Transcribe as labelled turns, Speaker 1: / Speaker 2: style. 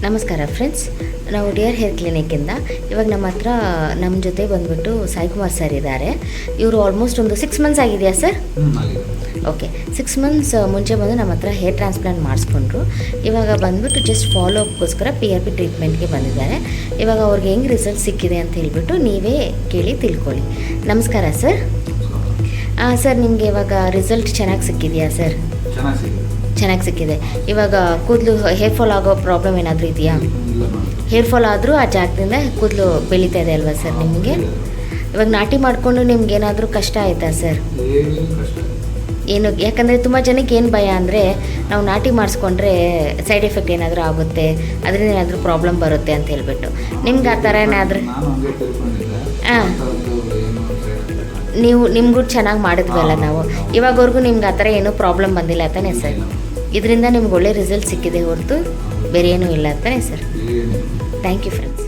Speaker 1: ನಮಸ್ಕಾರ ಫ್ರೆಂಡ್ಸ್, ನಾವು dear hair ಕ್ಲಿನಿಕ್ಕಿಂದ ಇವಾಗ ನಮ್ಮ ಜೊತೆ ಬಂದುಬಿಟ್ಟು ಸಾಯಿಕುಮಾರ್ ಸರ್ ಇದ್ದಾರೆ. ಇವರು ಆಲ್ಮೋಸ್ಟ್ ಒಂದು 6 ಮಂತ್ಸ್ ಆಗಿದೆಯಾ ಸರ್? ಓಕೆ, 6 ಮಂತ್ಸ್ ಮುಂಚೆ ಬಂದು ನಮ್ಮ ಹತ್ರ ಹೇರ್ ಟ್ರಾನ್ಸ್ಪ್ಲಾಂಟ್ ಮಾಡಿಸ್ಕೊಂಡ್ರು. ಇವಾಗ ಬಂದುಬಿಟ್ಟು ಜಸ್ಟ್ ಫಾಲೋ ಅಪ್ಗೋಸ್ಕರ PRP ಟ್ರೀಟ್ಮೆಂಟ್ಗೆ ಬಂದಿದ್ದಾರೆ. ಇವಾಗ ಅವ್ರಿಗೆ ಹೆಂಗೆ ರಿಸಲ್ಟ್ ಸಿಕ್ಕಿದೆ ಅಂತ ಹೇಳಿಬಿಟ್ಟು ನೀವೇ ಕೇಳಿ ತಿಳ್ಕೊಳ್ಳಿ. ನಮಸ್ಕಾರ ಸರ್. ಸರ್, ನಿಮಗೆ ಇವಾಗ ರಿಸಲ್ಟ್ ಚೆನ್ನಾಗಿ ಸಿಕ್ಕಿದೆಯಾ ಸರ್? ಚೆನ್ನಾಗಿ ಸಿಕ್ಕಿದೆ. ಇವಾಗ ಕೂದಲು ಹೇರ್ ಫಾಲ್ ಆಗೋ ಪ್ರಾಬ್ಲಮ್ ಏನಾದರೂ ಇದೆಯಾ? ಹೇರ್ ಫಾಲ್ ಆದರೂ ಆ ಜಾಗದಿಂದ ಕೂದಲು ಬೆಳೀತಾ ಇದೆ ಅಲ್ವಾ ಸರ್ ನಿಮಗೆ? ಇವಾಗ ನಾಟಿ ಮಾಡಿಕೊಂಡು ನಿಮ್ಗೆ ಏನಾದರೂ ಕಷ್ಟ ಆಯಿತಾ ಸರ್? ಏನು, ಯಾಕಂದರೆ ತುಂಬ ಜನಕ್ಕೆ ಏನು ಭಯ ಅಂದರೆ ನಾವು ನಾಟಿ ಮಾಡಿಸ್ಕೊಂಡ್ರೆ ಸೈಡ್ ಎಫೆಕ್ಟ್ ಏನಾದರೂ ಆಗುತ್ತೆ, ಅದರಿಂದ ಏನಾದರೂ ಪ್ರಾಬ್ಲಮ್ ಬರುತ್ತೆ ಅಂತ ಹೇಳ್ಬಿಟ್ಟು. ನಿಮ್ಗೆ ಆ ಥರ ಏನಾದರೂ ನಿಮಗೂ ಚೆನ್ನಾಗಿ ಮಾಡಿದ್ವಲ್ಲ ನಾವು. ಇವಾಗವರೆಗೂ ನಿಮ್ಗೆ ಆ ಥರ ಏನೂ ಪ್ರಾಬ್ಲಮ್ ಬಂದಿಲ್ಲ ತಾನೇ ಸರ್? ಇದರಿಂದ ನಿಮ್ಗೆ ಒಳ್ಳೆ ರಿಸಲ್ಟ್ ಸಿಕ್ಕಿದೆ ಹೊರತು ಬೇರೆ ಏನೂ ಇಲ್ಲ ತಾನೇ ಸರ್? Thank you friends.